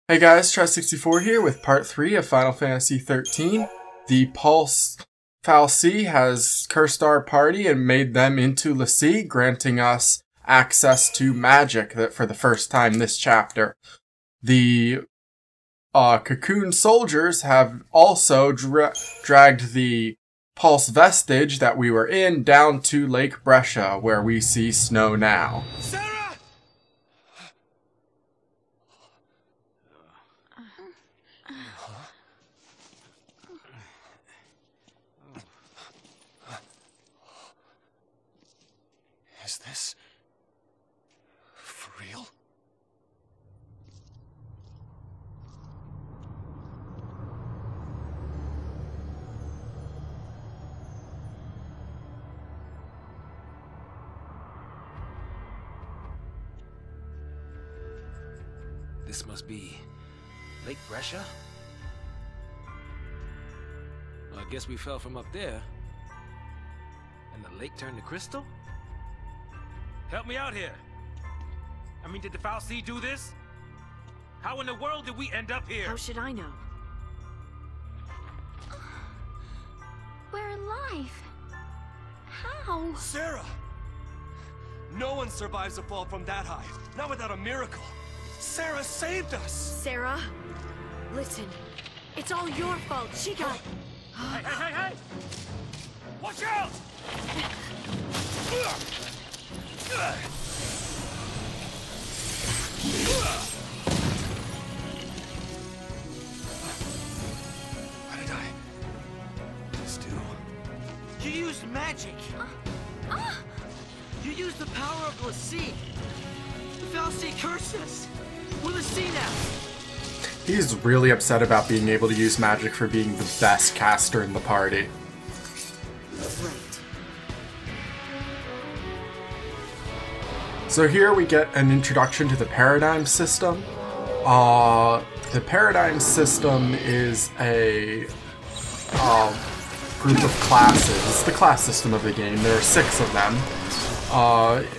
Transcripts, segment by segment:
Hey guys, Try64 here with part 3 of Final Fantasy 13. The Pulse fal'Cie has cursed our party and made them into l'Cie, granting us access to magic for the first time this chapter. The Cocoon soldiers have also dragged the Pulse vestige that we were in down to Lake Brescia, where we see snow now. Is this for real? This must be Lake Brescia? Well, I guess we fell from up there. And the lake turned to crystal? Help me out here. I mean, did the fal'Cie do this? How in the world did we end up here? How should I know? We're alive. How? Sarah! No one survives a fall from that high. Not without a miracle. Sarah saved us! Sarah, listen. It's all your fault. She got... Hey! Watch out! What did I just do? You used magic. You used the power of l'Cie. The fal'Cie cursed us. We're l'Cie now. He's really upset about being able to use magic for being the best caster in the party. Right. So here we get an introduction to the paradigm system. The paradigm system is a group of classes. It's the class system of the game. There are 6 of them.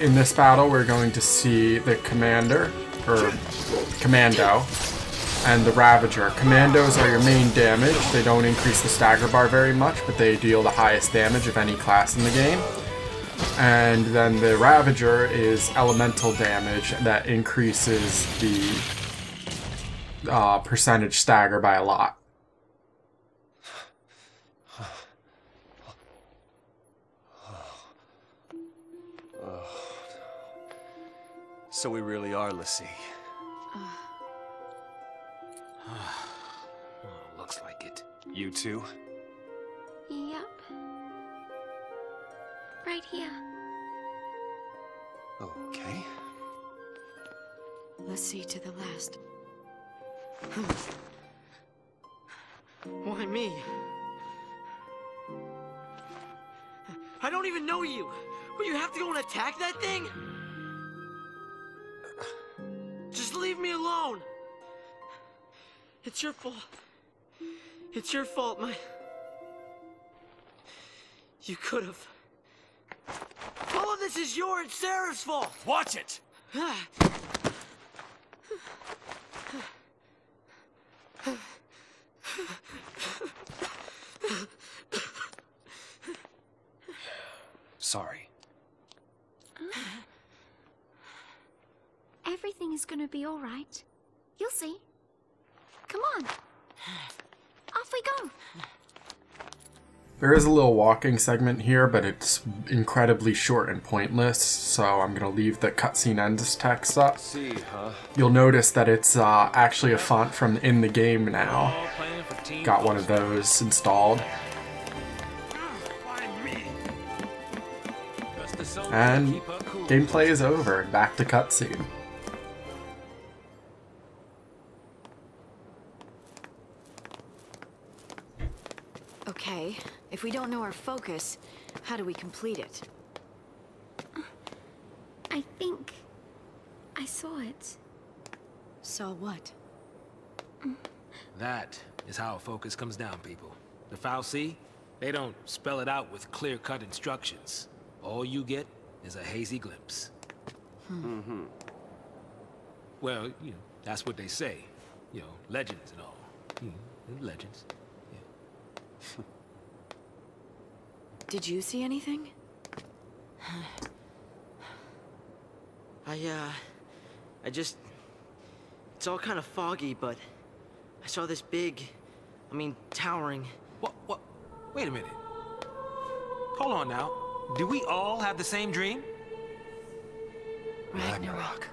In this battle, we're going to see the Commander, or Commando, and the Ravager. Commandos are your main damage. They don't increase the stagger bar very much, but they deal the highest damage of any class in the game. And then the Ravager is elemental damage that increases the percentage stagger by a lot. So we really are l'Cie. Looks like it. You too? Yep. Right here. Okay. l'Cie to the last. Why me? I don't even know you. Will you have to go and attack that thing? Just leave me alone. It's your fault. It's your fault, You could have. All of this is your and Sarah's fault. Watch it! Sorry. Everything is gonna be all right. You'll see. Come on. Off we go. There is a little walking segment here, but it's incredibly short and pointless, so I'm going to leave the cutscene ends text up. See, huh? You'll notice that it's actually a font from in the game now. Got one of those installed. And gameplay is over. Back to cutscene. Okay, if we don't know our focus, how do we complete it? I think I saw it. Saw what? That is how a focus comes down, people. The fal'Cie, they don't spell it out with clear-cut instructions. All you get is a hazy glimpse. Well, you know, that's what they say. You know, legends and all. Legends. Yeah. Did you see anything? It's all kind of foggy, but I saw this big, towering. What? Wait a minute. Hold on now. Do we all have the same dream? Ragnarok.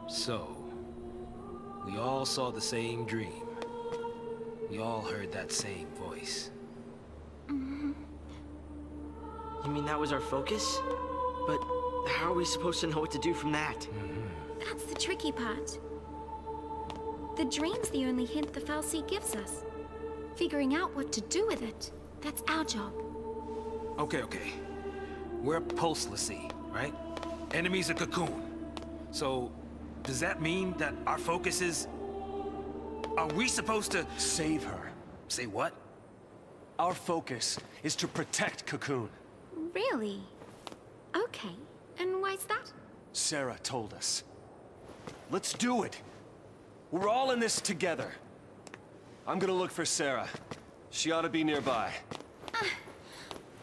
So, we all saw the same dream. We all heard that same voice. You mean that was our focus? But how are we supposed to know what to do from that? That's the tricky part. The dream's the only hint the Fal'Cie gives us. Figuring out what to do with it, that's our job. Okay. We're Pulse Lassie, right? Enemy's a Cocoon. So, does that mean that our focus is... Are we supposed to... Save her. Say what? Our focus is to protect Cocoon. Really? Okay. And why's that? Sarah told us. Let's do it. We're all in this together. I'm gonna look for Sarah. She ought to be nearby.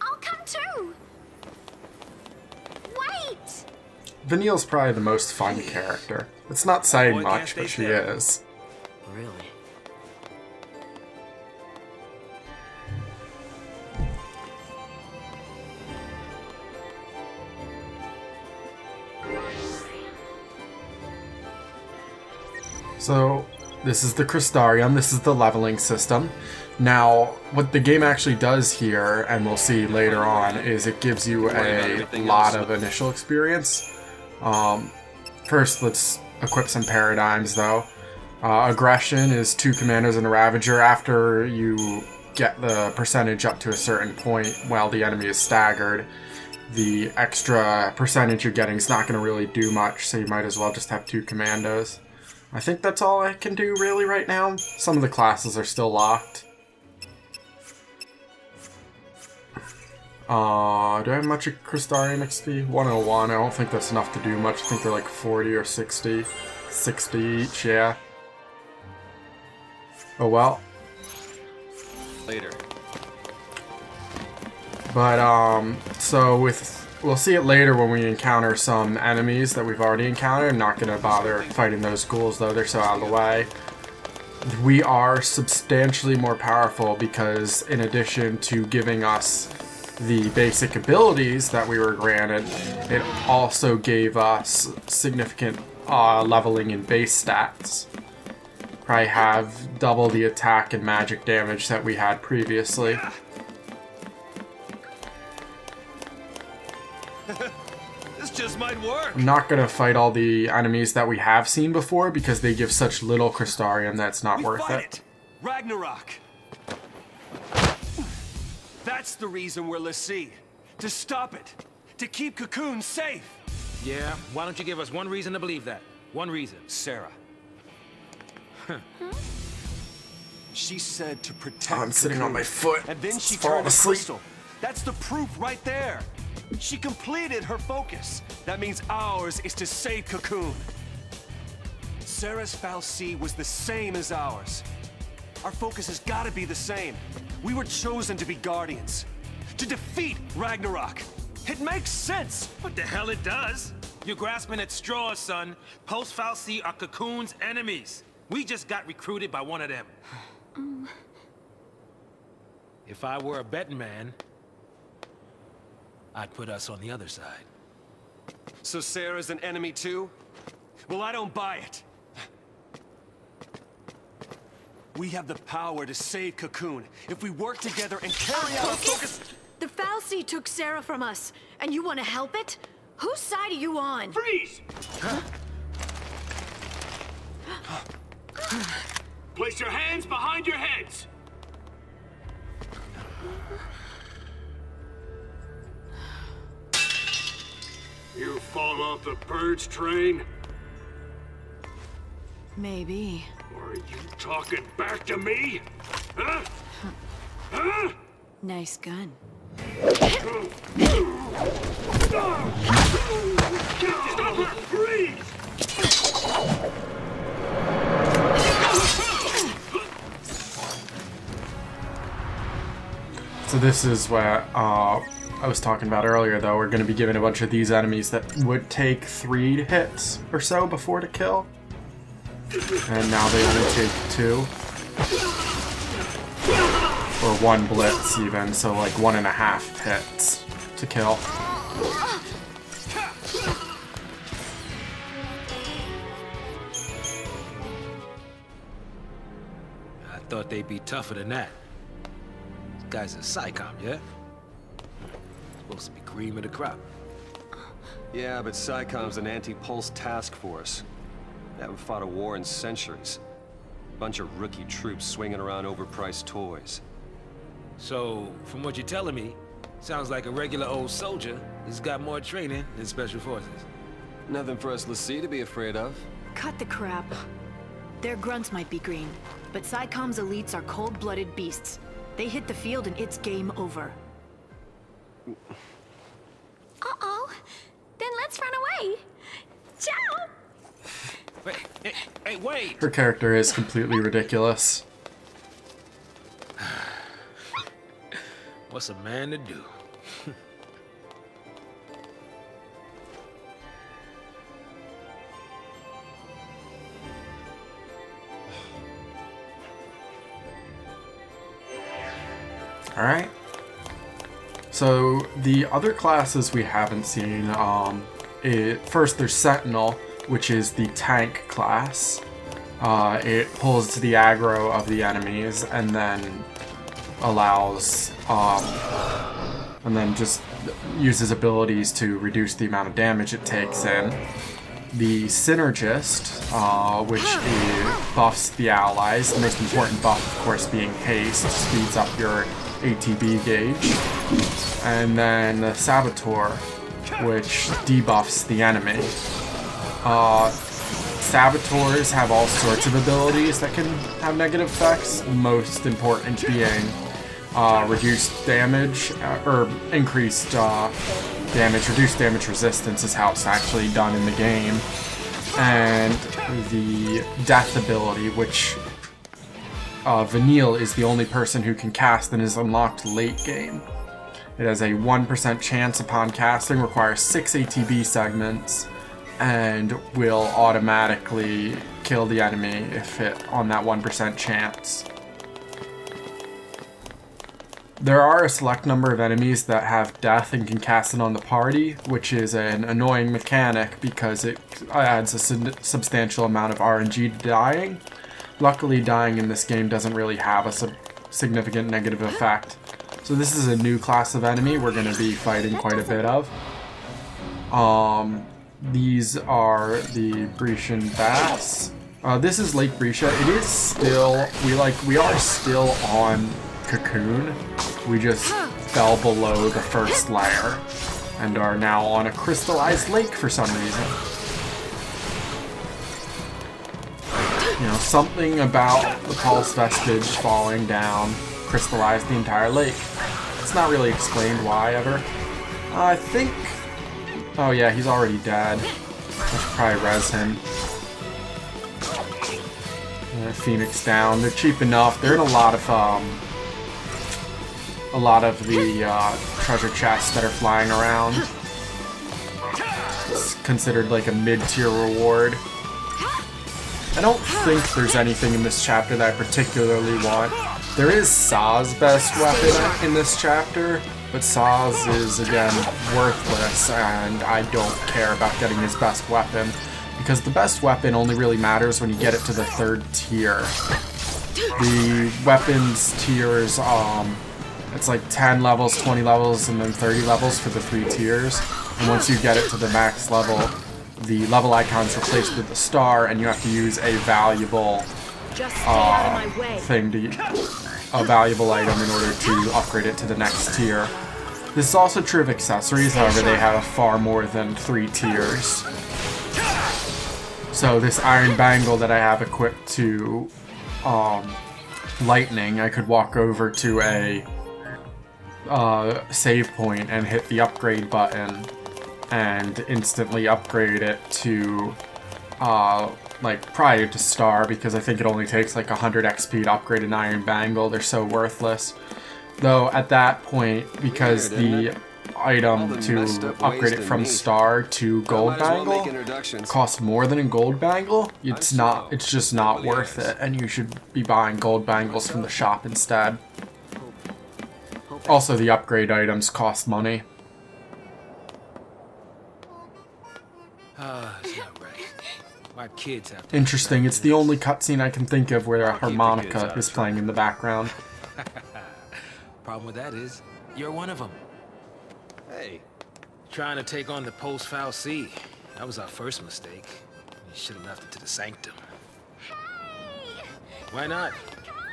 I'll come too! Wait! Vanille's probably the most fun character. It's not saying Boy can't much, stay but she still. is. Really? So, this is the Crystarium, this is the leveling system. Now, what the game actually does here, and we'll see later on, is it gives you a lot of initial experience. First, let's equip some paradigms, though. Aggression is 2 Commandos and a Ravager. After you get the percentage up to a certain point while the enemy is staggered, the extra percentage you're getting is not going to really do much, so you might as well just have 2 Commandos. I think that's all I can do really right now. Some of the classes are still locked. Do I have much of Crystarium XP? 101. I don't think that's enough to do much. I think they're like 40 or 60. 60 each, yeah. Oh well. Later. But, so we'll see it later when we encounter some enemies that we've already encountered. I'm not going to bother fighting those ghouls, though. They're so out of the way. We are substantially more powerful because, in addition to giving us the basic abilities that we were granted, it also gave us significant leveling in base stats. Probably have double the attack and magic damage that we had previously. This just might work. I'm not going to fight all the enemies that we have seen before because they give such little Crystarium that it's not worth fight it. Ragnarok. That's the reason we're Lassie. To stop it. To keep Cocoon safe. Yeah, why don't you give us one reason to believe that? One reason. Sarah. She said to protect I'm sitting on my foot. And then she Falling turned to asleep. crystal. That's the proof right there. She completed her focus. That means ours is to save Cocoon. Sarah's Fal'Cie was the same as ours. Our focus has got to be the same. We were chosen to be guardians. To defeat Ragnarok. It makes sense. What the hell it does? You're grasping at straws, son. Post Fal'Cie are Cocoon's enemies. We just got recruited by one of them. If I were a betting man, I'd put us on the other side. So Sarah's an enemy too? Well, I don't buy it. We have the power to save Cocoon if we work together and carry out our focus. The Fal'Cie took Sarah from us, and you want to help it? Whose side are you on? Freeze! Place your hands behind your heads! You fall off the purge train? Maybe. Are you talking back to me? Huh? Huh? Nice gun. Stop her! Freeze! So this is what I was talking about earlier, though. We're going to be given a bunch of these enemies that would take 3 hits or so before to kill. And now they only take 2. Or 1 blitz even, so like 1.5 hits to kill. I thought they'd be tougher than that. This guy's a Psycom, yeah? Supposed to be cream of the crop. Yeah, but SciCom's an anti-pulse task force. They haven't fought a war in centuries. Bunch of rookie troops swinging around overpriced toys. So, from what you're telling me, sounds like a regular old soldier has got more training than Special Forces. Nothing for us Lassie to be afraid of. Cut the crap. Their grunts might be green, but SciCom's elites are cold-blooded beasts. They hit the field and it's game over. Uh-oh. Then let's run away. Ciao! Hey, wait! Her character is completely ridiculous. What's a man to do? Alright. So, the other classes we haven't seen, first there's Sentinel, which is the tank class. It pulls to the aggro of the enemies and then allows, and then just uses abilities to reduce the amount of damage it takes in. The Synergist, which buffs the allies, the most important buff, of course, being haste, speeds up your ATB gauge. And then the Saboteur, which debuffs the enemy. Saboteurs have all sorts of abilities that can have negative effects, most important being reduced damage, or increased damage. Reduced damage resistance is how it's actually done in the game. And the Death ability, which Vanille is the only person who can cast and is unlocked late game. It has a 1% chance upon casting, requires 6 ATB segments, and will automatically kill the enemy if hit on that 1% chance. There are a select number of enemies that have death and can cast it on the party, which is an annoying mechanic because it adds a substantial amount of RNG to dying. Luckily, dying in this game doesn't really have a significant negative effect. So this is a new class of enemy we're going to be fighting quite a bit of. These are the Grecian Bats. This is Lake Brescia. It is still, we are still on Cocoon. We just fell below the first layer and are now on a crystallized lake for some reason. You know, something about the pulse vestige falling down crystallized the entire lake. It's not really explained why ever. I think... Oh yeah, he's already dead. I should probably res him. Phoenix down. They're cheap enough. They're in a lot of the treasure chests that are flying around. It's considered like a mid-tier reward. I don't think there's anything in this chapter that I particularly want. There is Saw's best weapon in this chapter, but Saw's is, again, worthless, and I don't care about getting his best weapon, because the best weapon only really matters when you get it to the 3rd tier. The weapons tiers, it's like 10 levels, 20 levels, and then 30 levels for the 3 tiers, and once you get it to the max level, the level icon's replaced with a star, and you have to use a valuable a valuable item in order to upgrade it to the next tier. This is also true of accessories, however they have far more than 3 tiers. So this iron bangle that I have equipped to lightning, I could walk over to a save point and hit the upgrade button and instantly upgrade it to like prior to star, because I think it only takes like 100 XP to upgrade an iron bangle. They're so worthless. Though at that point, because the item to upgrade it from star to gold bangle costs more than a gold bangle, it's just not worth it, and you should be buying gold bangles from the shop instead. Also, the upgrade items cost money. It's not right. My kids have to. Interesting, it's the only cutscene I can think of where a harmonica is playing in the background. Problem with that is, you're one of them. Hey. Trying to take on the post-Foul C. That was our first mistake. You should have left it to the Sanctum. Why not?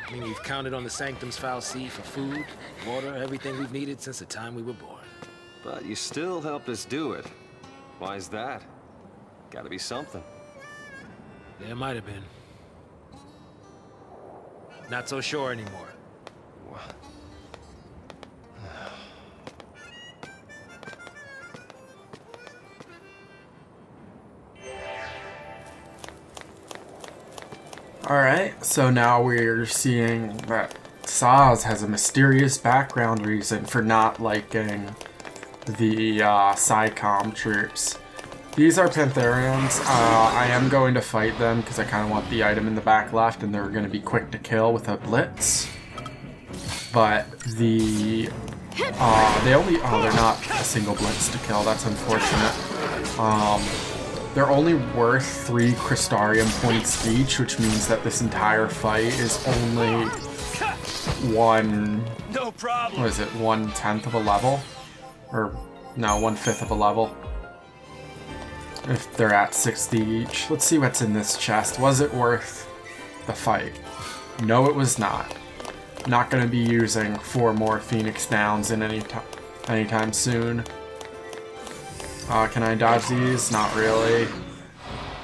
I mean, we've counted on the Sanctum's Foul C for food, water, everything we've needed since the time we were born. But you still helped us do it. Why's that? Gotta be something. There might have been. Not so sure anymore. What? Alright, so now we're seeing that Saz has a mysterious background reason for not liking the SciComm troops. These are Pantherians. I am going to fight them because I kind of want the item in the back left, and they're going to be quick to kill with a blitz. But the they only they're not a single blitz to kill. That's unfortunate. They're only worth 3 Crystarium points each, which means that this entire fight is only No problem. what is it, 1/10 of a level? Or, no, 1/5 of a level. If they're at 60 each. Let's see what's in this chest. Was it worth the fight? No, it was not. Not going to be using 4 more Phoenix Downs in anytime soon. Can I dodge these? Not really.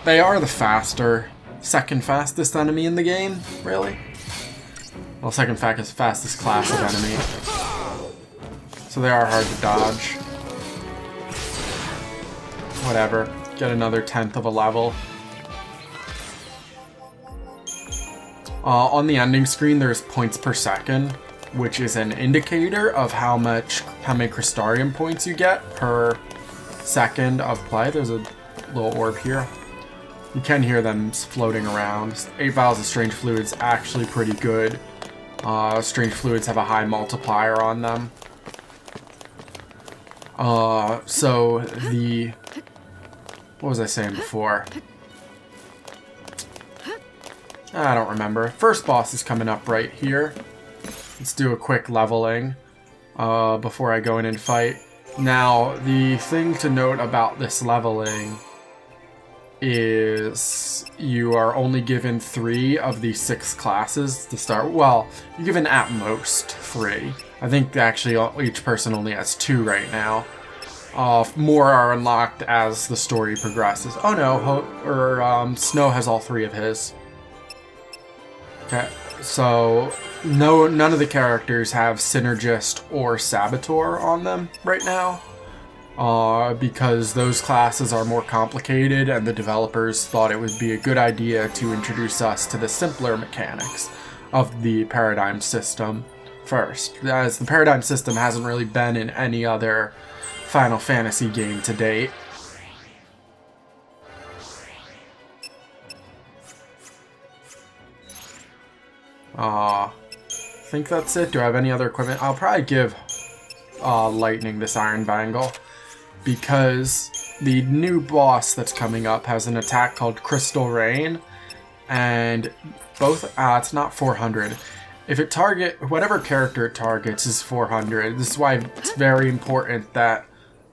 They are the second fastest enemy in the game, really. Well, second fastest class of enemy. So they are hard to dodge. Whatever. Get another 10th of a level. On the ending screen, there's points per second, which is an indicator of how many Crystarium points you get per second of play. There's a little orb here. You can hear them floating around. 8 vials of strange fluids actually pretty good. Strange fluids have a high multiplier on them. So the... What was I saying before? I don't remember. First boss is coming up right here. Let's do a quick leveling before I go in and fight. Now, the thing to note about this leveling is you are only given 3 of the 6 classes to start. Well, you're given at most 3. I think actually each person only has 2 right now. More are unlocked as the story progresses. Oh no, Snow has all 3 of his. Okay, so none of the characters have Synergist or Saboteur on them right now. Because those classes are more complicated, and the developers thought it would be a good idea to introduce us to the simpler mechanics of the Paradigm system first, as the Paradigm system hasn't really been in any other Final Fantasy game to date. I think that's it. Do I have any other equipment? I'll probably give Lightning this Iron Bangle, because the new boss that's coming up has an attack called Crystal Rain, and both, it's not 400. If it whatever character it targets is 400. This is why it's very important that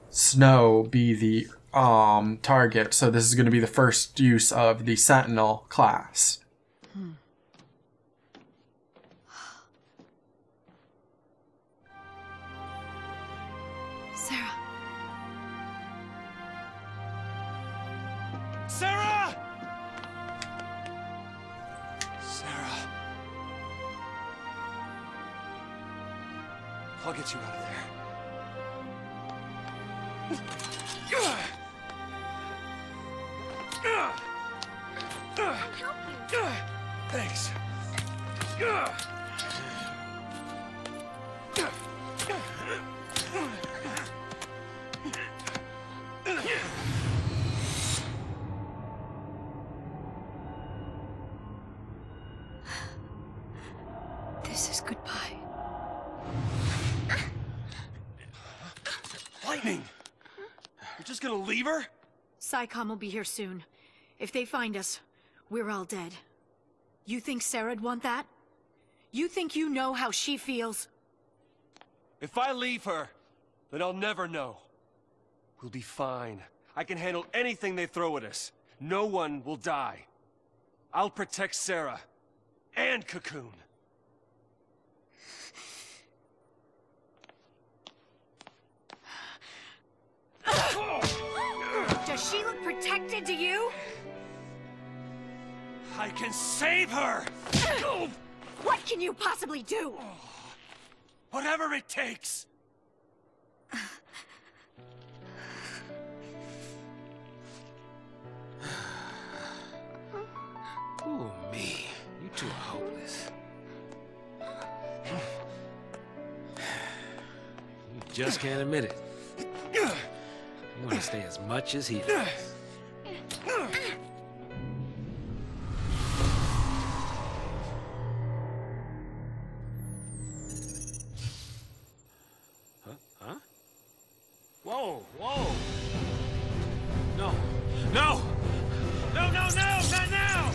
Snow be the target, so this is going to be the first use of the Sentinel class. Sarah! Sarah! I'll get you out of there. Thanks. This is goodbye. Lightning! You're just gonna leave her? SciComm will be here soon. If they find us, we're all dead. You think Sarah'd want that? You think you know how she feels? If I leave her, then I'll never know. We'll be fine. I can handle anything they throw at us. No one will die. I'll protect Sarah. And Cocoon. Does she look protected to you? I can save her! What can you possibly do? Whatever it takes! Ooh, me. You two are hopeless. You just can't admit it. You want to stay as much as he does. Huh? Whoa, whoa! No! No! No, no, no! Not now!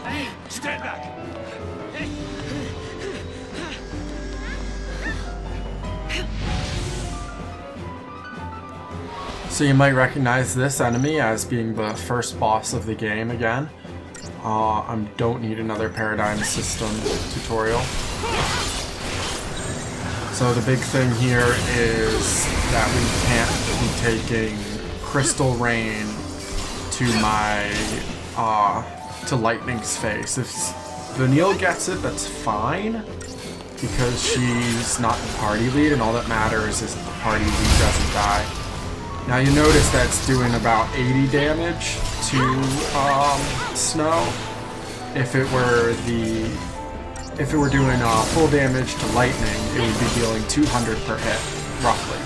Hey, stand back! Hey. So you might recognize this enemy as being the first boss of the game again. I don't need another paradigm system tutorial. So the big thing here is that we can't be taking Crystal Rain to my to Lightning's face. If Vanille gets it, that's fine, because she's not the party lead, and all that matters is that the party lead doesn't die. Now you notice that's doing about 80 damage to Snow. If it were doing full damage to Lightning, it would be dealing 200 per hit, roughly.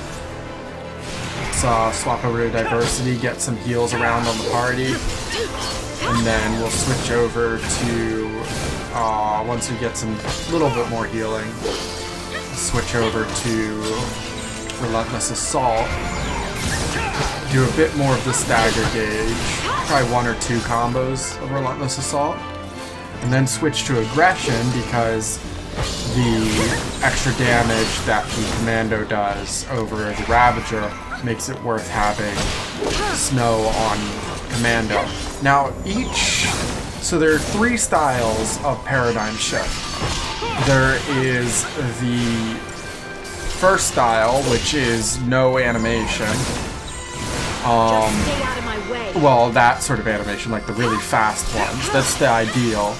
Let's swap over to Diversity, get some heals around on the party, and then we'll switch over to once we get some little bit more healing, switch over to Relentless Assault. Do a bit more of the stagger gauge, probably 1 or 2 combos of Relentless Assault, and then switch to Aggression because the extra damage that the Commando does over the Ravager makes it worth having Snow on Commando. Now so there are 3 styles of Paradigm Shift. There is the first style, which is no animation. Just stay out of my way. Well, that sort of animation, like the really fast ones, that's the ideal.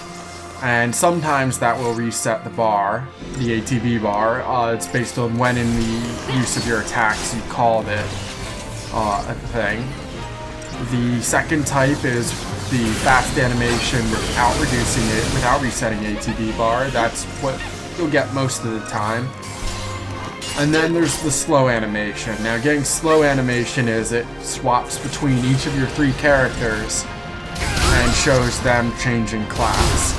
And sometimes that will reset the bar, the ATB bar. It's based on when in the use of your attacks you called it a thing. The second type is the fast animation without reducing it, without resetting ATB bar. That's what you'll get most of the time. And then there's the slow animation. Now getting slow animation is it swaps between each of your 3 characters and shows them changing class.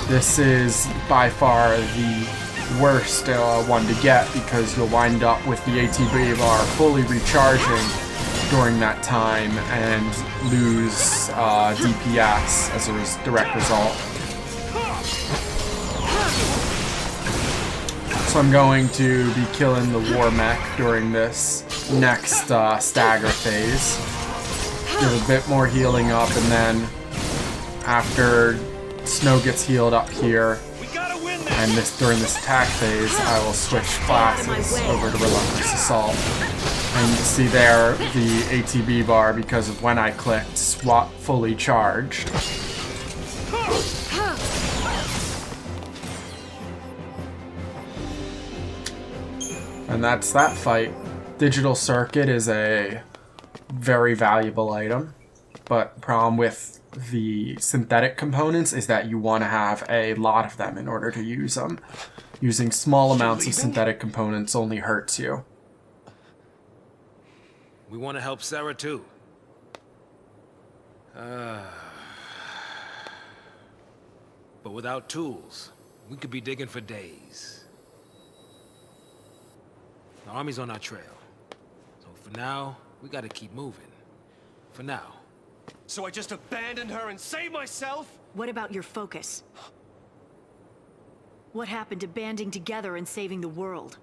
This is by far the worst one to get because you'll wind up with the ATB bar fully recharging during that time and lose DPS as a direct result. So I'm going to be killing the War Mech during this next stagger phase. Do a bit more healing up, and then after Snow gets healed up here, We gotta win this. And during this attack phase, I will switch classes over to Relentless Assault. And you can see there the ATB bar, because of when I clicked, SWAT fully charged. And that's that fight. Digital Circuit is a very valuable item, but the problem with the synthetic components is that you want to have a lot of them in order to use them. Using small amounts of synthetic components only hurts you. We want to help Sarah too. But without tools, we could be digging for days. The army's on our trail. So for now, we gotta keep moving. For now. So I just abandoned her and saved myself? What about your focus? What happened to banding together and saving the world?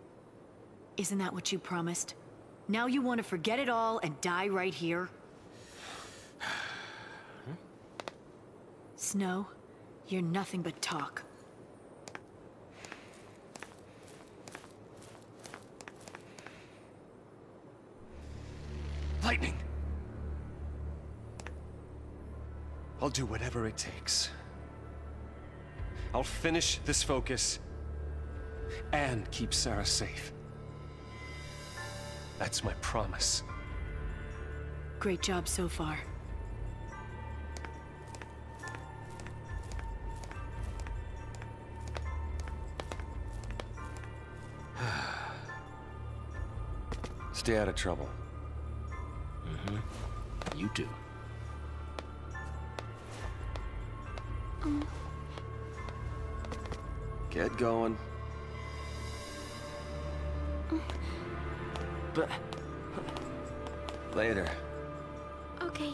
Isn't that what you promised? Now you want to forget it all and die right here? Snow, you're nothing but talk. Lightning! I'll do whatever it takes. I'll finish this focus and keep Sarah safe. That's my promise. Great job so far. Stay out of trouble. You too. Get going. But... Later. Okay.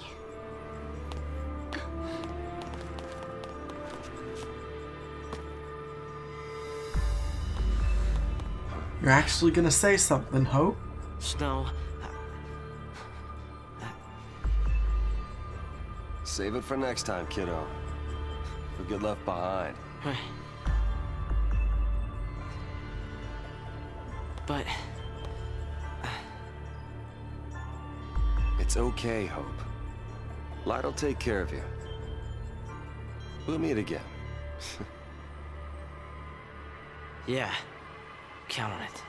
You're actually gonna say something, Hope? Snow... Save it for next time, kiddo. We'll get left behind. But... It's okay, Hope. Light'll take care of you. We'll meet again. yeah. Count on it.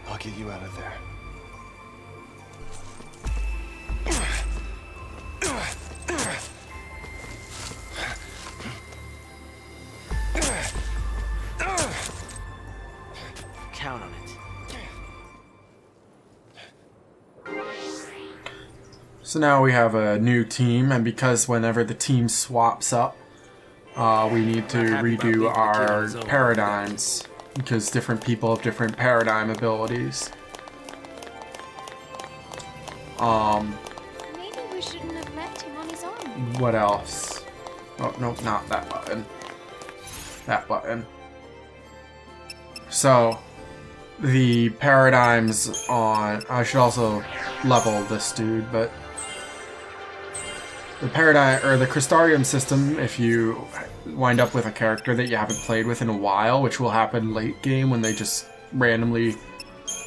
I'll get you out of there. Count on it. So now we have a new team, and because whenever the team swaps up, we need to redo our paradigms, because different people have different paradigm abilities. Maybe we shouldn't have left him on his own. What else? Oh, no, not that button. That button. So, the paradigms on... I should also level this dude, but... The paradigm, or the Crystarium system, if you wind up with a character that you haven't played with in a while, which will happen late game when they just randomly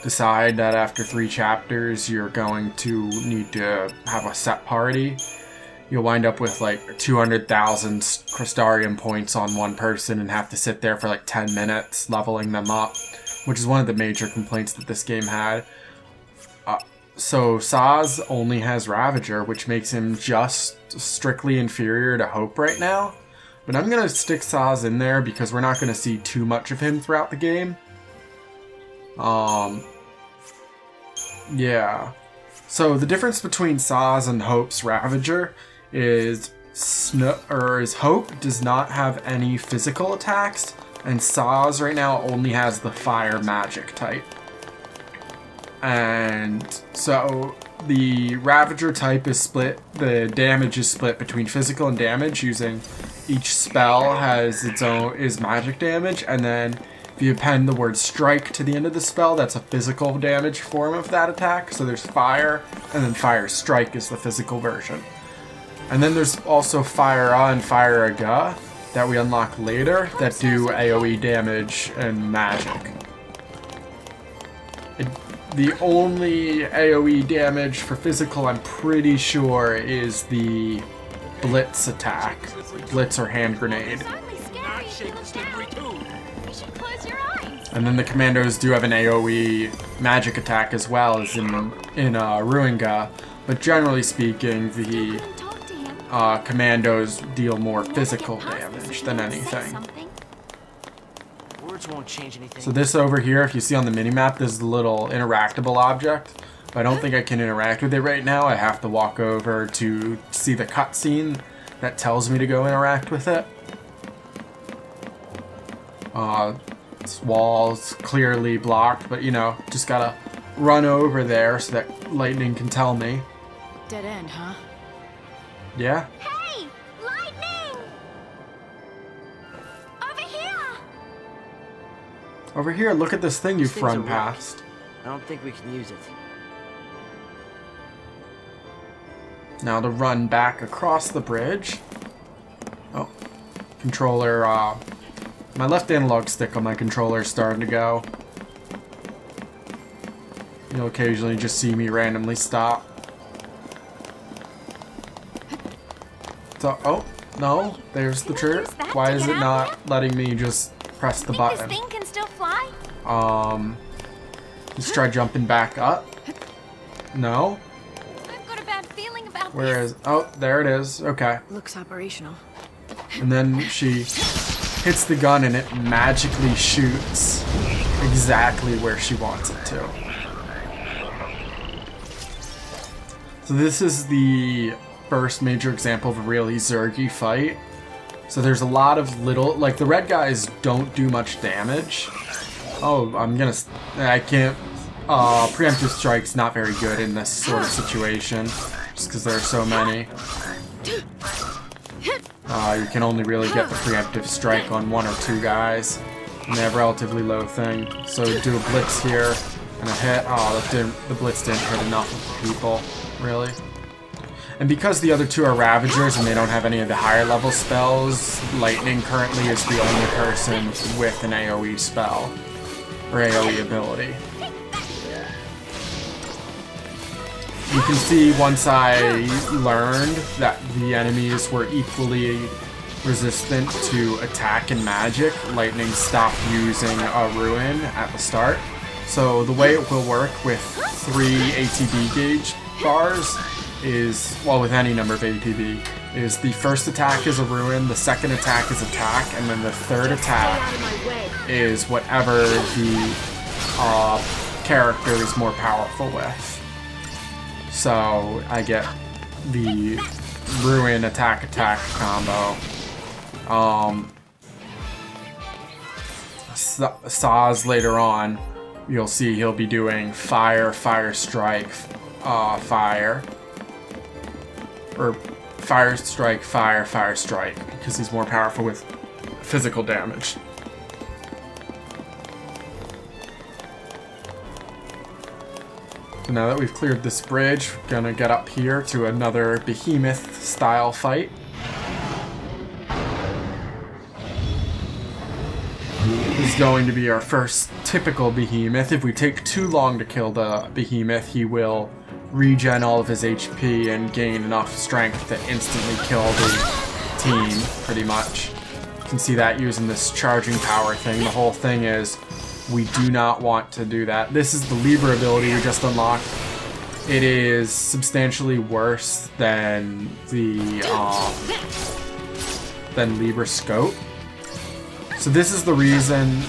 decide that after 3 chapters you're going to need to have a set party, you'll wind up with like 200,000 Crystarium points on one person and have to sit there for like 10 minutes leveling them up, which is one of the major complaints that this game had. So Saz only has Ravager, which makes him just strictly inferior to Hope right now. But I'm going to stick Saz in there because we're not going to see too much of him throughout the game. Yeah. So the difference between Saz and Hope's Ravager is Hope does not have any physical attacks, and Saz right now only has the fire magic type. And so the Ravager type is split, the damage is split between physical and damage, using each spell has its own, is magic damage, and then if you append the word strike to the end of the spell, that's a physical damage form of that attack. So there's fire, and then fire strike is the physical version. And then there's also Fire and Fire Aga that we unlock later that do AoE damage and magic. The only AoE damage for physical, I'm pretty sure, is the Blitz attack. Blitz or hand grenade. And then the commandos do have an AoE magic attack as well as in Ruinga, but generally speaking, the commandos deal more physical damage than anything. Words won't change anything. So this over here, if you see on the minimap, this is a little interactable object. But I don't think I can interact with it right now. I have to walk over to see the cutscene that tells me to go interact with it. This wall's clearly blocked, but you know, just gotta run over there so that lightning can tell me. Dead end, huh? Hey! Yeah? Lightning! Over here! Over here, look at this thing you've These things run are rock. past. I don't think we can use it. Now to run back across the bridge. Oh, controller, my left analog stick on my controller is starting to go. You'll occasionally just see me randomly stop. So, oh, no, there's the trick. Why is it not letting me just press the button? This thing can still fly? Let's try jumping back up. No? I've got a bad feeling about Where this. is, oh, there it is, okay. Looks operational. And then she hits the gun and it magically shoots exactly where she wants it to. So this is the first major example of a really Zergy fight. So there's a lot of little, like the red guys don't do much damage. Oh, I can't, preemptive strike's not very good in this sort of situation, just because there are so many. You can only really get the preemptive strike on 1 or 2 guys, and they have relatively low thing. So do a blitz here, and a hit. Oh, the blitz didn't hit enough of the people, really. And because the other 2 are Ravagers and they don't have any of the higher level spells, Lightning currently is the only person with an AoE spell, or AoE ability. You can see once I learned that the enemies were equally resistant to attack and magic, Lightning stopped using a Ruin at the start. So the way it will work with 3 ATB gauge bars is, well, with any number of ATB, is the first attack is a Ruin, the second attack is attack, and then the third attack is whatever the character is more powerful with. So I get the Ruin attack combo. Saz later on, you'll see he'll be doing fire, fire strike, fire. Or fire strike, fire, fire strike, because he's more powerful with physical damage. So now that we've cleared this bridge, we're gonna get up here to another behemoth style fight. This is going to be our first typical behemoth. If we take too long to kill the behemoth, he will regen all of his HP and gain enough strength to instantly kill the team, pretty much. You can see that using this charging power thing. The whole thing is, we do not want to do that. This is the Libra ability we just unlocked. It is substantially worse than the Libra Scope. So this is the reason.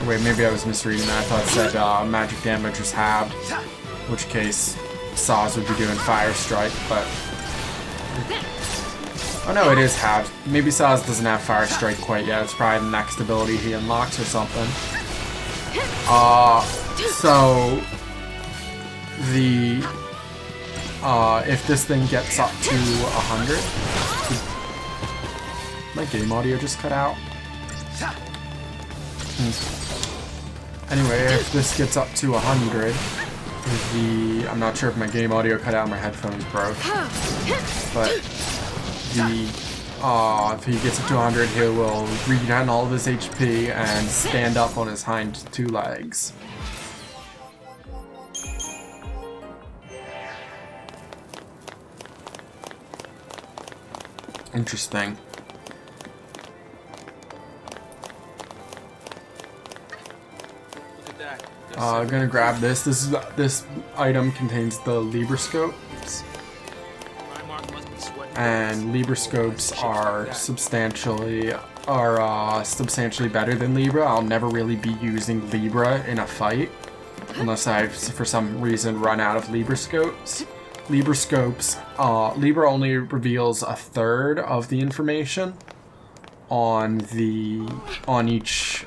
Wait, maybe I was misreading that. I thought it said magic damage was halved, in which case Saz would be doing Fire Strike, but... Oh no, it is halved. Maybe Saz doesn't have Fire Strike quite yet. It's probably the next ability he unlocks or something. So... if this thing gets up to 100, my game audio just cut out. Anyway, if this gets up to 100, I'm not sure if my game audio cut out, my headphones broke, but if he gets up to 100, he will regain all of his HP and stand up on his hind two legs. Interesting. I'm gonna grab this. This item contains the Libroscopes, and Libroscopes are substantially better than Libra. I'll never really be using Libra in a fight unless I, for some reason, run out of Libroscopes. Libra only reveals a third of the information on each.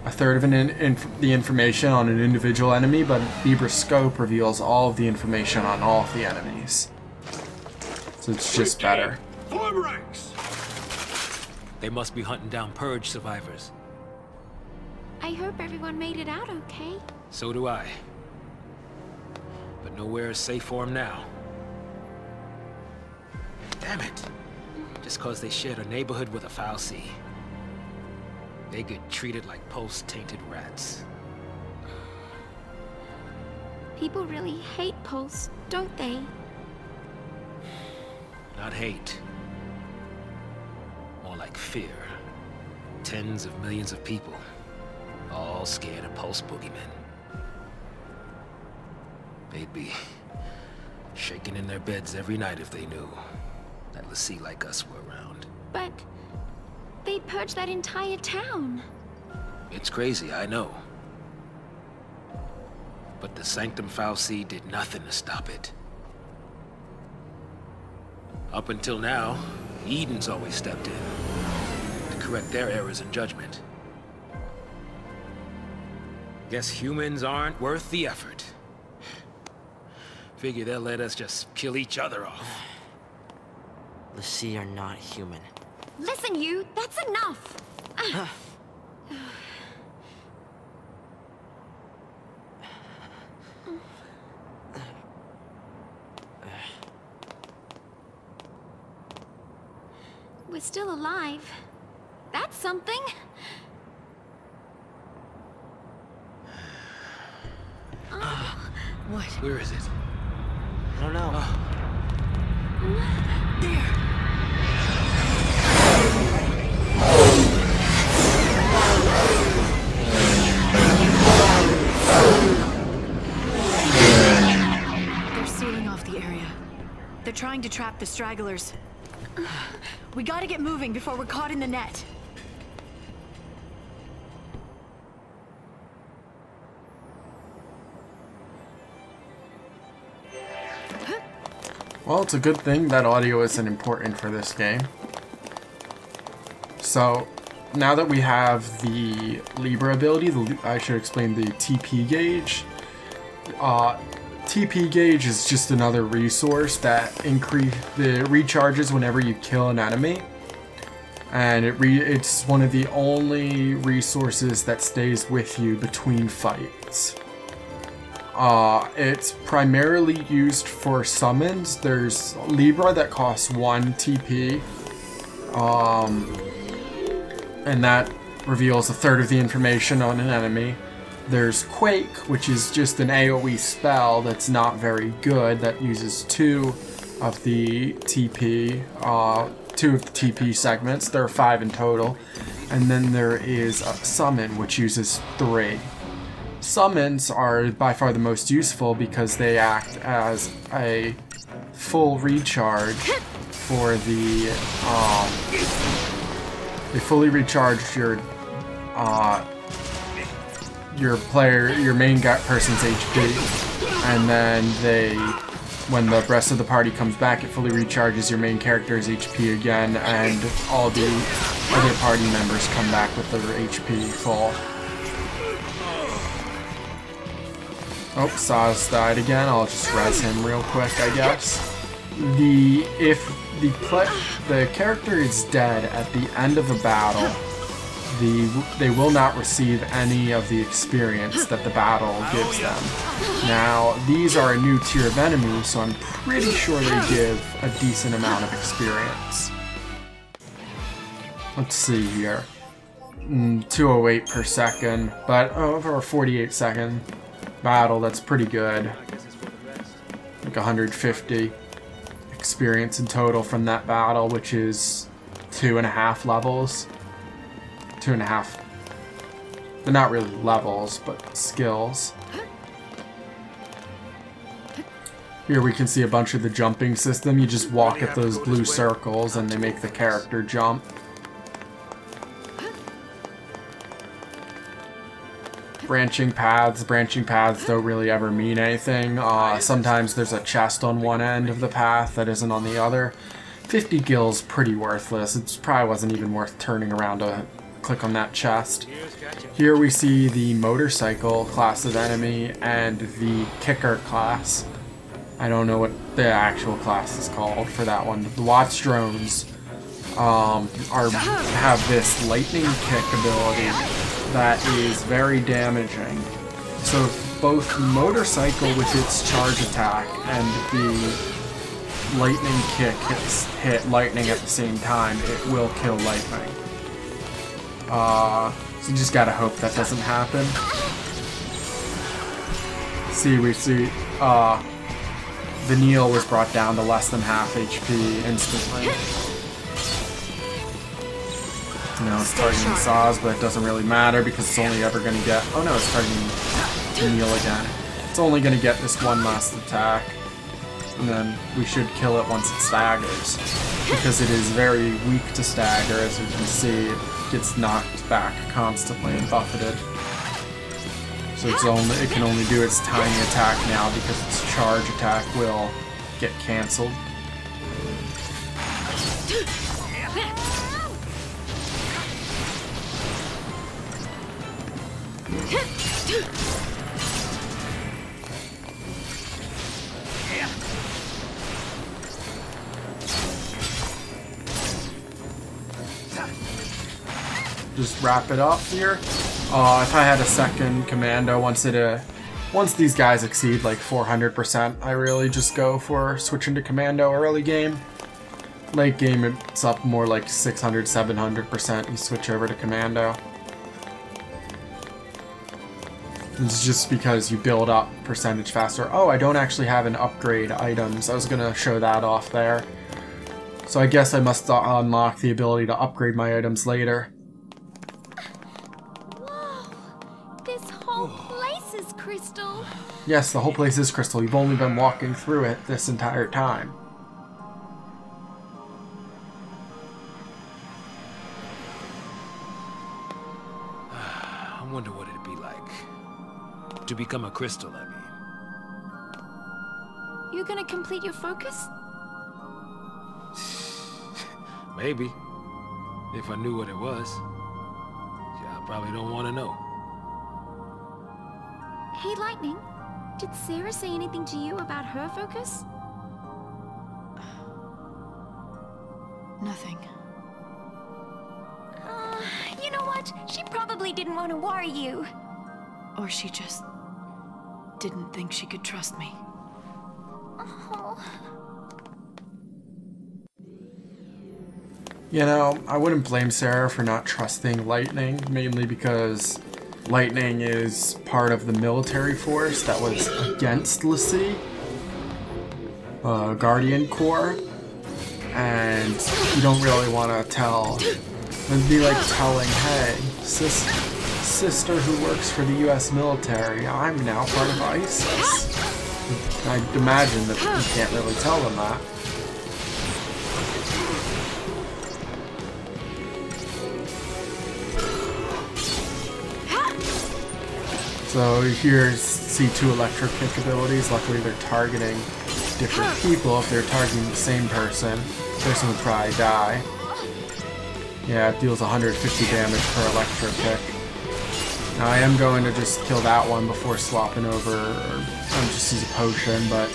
A third of the information on an individual enemy, but Libroscope reveals all of the information on all of the enemies. So it's just better. Form ranks! They must be hunting down Purge survivors. I hope everyone made it out okay. So do I. But nowhere is safe for them now. Damn it! Just cause they shared a neighborhood with a Foul Sea. They get treated like Pulse-tainted rats. People really hate Pulse, don't they? Not hate. More like fear. Tens of millions of people, all scared of Pulse boogeymen. They'd be shaking in their beds every night if they knew that Lassie like us were around. But they purged that entire town. It's crazy, I know. But the Sanctum Foul Sea did nothing to stop it. Up until now, Eden's always stepped in to correct their errors in judgment. Guess humans aren't worth the effort. Figure they'll let us just kill each other off. The sea are not human. Listen, you, that's enough. We're still alive. That's something. What? Where is it? I don't know. There! They're sealing off the area. They're trying to trap the stragglers. We gotta get moving before we're caught in the net. Well, it's a good thing that audio isn't important for this game. So, now that we have the Libra ability, I should explain the TP gauge. TP gauge is just another resource that recharges whenever you kill an enemy. And it's one of the only resources that stays with you between fights. It's primarily used for summons. There's Libra that costs 1 TP, and that reveals a third of the information on an enemy. There's Quake, which is just an AoE spell that's not very good, that uses 2 of the TP, 2 of the TP segments. There are 5 in total. And then there is a Summon, which uses 3. Summons are by far the most useful because they act as a full recharge for the, they fully recharge your main person's HP, and then when the rest of the party comes back, it fully recharges your main character's HP again, and all the other party members come back with their HP full. Oh, Saz died again. I'll just res him real quick, I guess. If the character is dead at the end of a battle, they will not receive any of the experience that the battle gives them. Now, these are a new tier of enemy, so I'm pretty sure they give a decent amount of experience. Let's see here. 208 per second, but over a 48 second battle, that's pretty good. Like 150 experience in total from that battle, which is 2.5 levels. 2.5. They're not really levels, but skills. Here we can see a bunch of the jumping system. You just walk at those blue circles and they make the character jump. Branching paths don't really ever mean anything. Sometimes there's a chest on one end of the path that isn't on the other. 50 gil's pretty worthless. It probably wasn't even worth turning around to click on that chest. Here we see the motorcycle class of enemy and the kicker class. I don't know what the actual class is called for that one. The Watch drones have this lightning kick ability that is very damaging. So both motorcycle with its charge attack and the lightning kick hit lightning at the same time, it will kill lightning. So you just gotta hope that doesn't happen. We see the Neil was brought down to less than half HP instantly. Now it's targeting Saz, but it doesn't really matter because it's only ever gonna get... Oh no, it's targeting Neil again. It's only gonna get this one last attack. And then we should kill it once it staggers. Because it is very weak to stagger, as you can see. It gets knocked back constantly and buffeted. So it can only do its tiny attack now because its charge attack will get cancelled. Just wrap it up here. If I had a second commando, once these guys exceed like 400%, I really just go for switching to commando early game. Late game, it's up more like 600, 700%. You switch over to commando. It's just because you build up percentage faster. Oh, I don't actually have an upgrade items. I was gonna show that off there. So I guess I must unlock the ability to upgrade my items later. Crystal. Yes, the whole place is crystal. You've only been walking through it this entire time. I wonder what it'd be like to become a crystal, I mean. You gonna complete your focus? Maybe. If I knew what it was. Yeah, I probably don't want to know. Hey, Lightning. Did Sarah say anything to you about her focus? Nothing. You know what? She probably didn't want to worry you. Or she just didn't think she could trust me. Oh. You know, I wouldn't blame Sarah for not trusting Lightning, mainly because Lightning is part of the military force that was against l'Cie, Guardian Corps, and you don't really want to tell. It'd be like telling, hey, sister who works for the US military, I'm now part of ISIS. I'd imagine that you can't really tell them that. So here's C2 electric kick abilities. Luckily they're targeting different people. If they're targeting the same person, the person would probably die. Yeah, it deals 150 damage per electric kick. Now I am going to just kill that one before swapping over, or just use a potion, but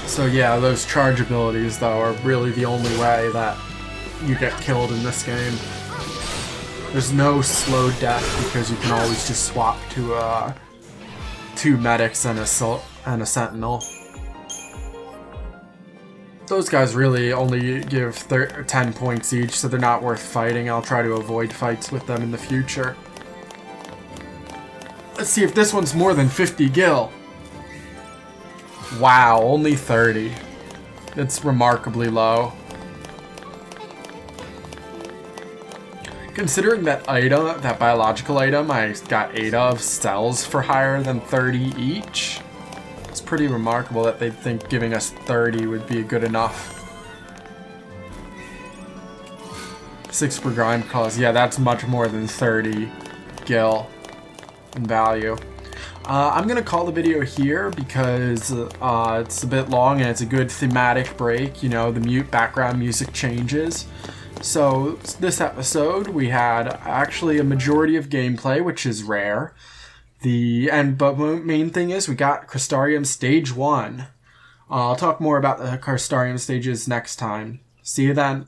so yeah, those charge abilities though are really the only way that you get killed in this game. There's no slow death because you can always just swap to two medics and a sentinel. Those guys really only give 10 points each, so they're not worth fighting. I'll try to avoid fights with them in the future. Let's see if this one's more than 50 gil. Wow, only 30. It's remarkably low. Considering that item, that biological item I got 8 of, sells for higher than 30 each, it's pretty remarkable that they'd think giving us 30 would be good enough. 6 per grind cause, yeah, that's much more than 30 gil in value. I'm gonna call the video here because it's a bit long and it's a good thematic break. You know, the background music changes. So this episode we had actually a majority of gameplay, which is rare. But main thing is we got Crystarium Stage 1. I'll talk more about the Crystarium stages next time. See you then.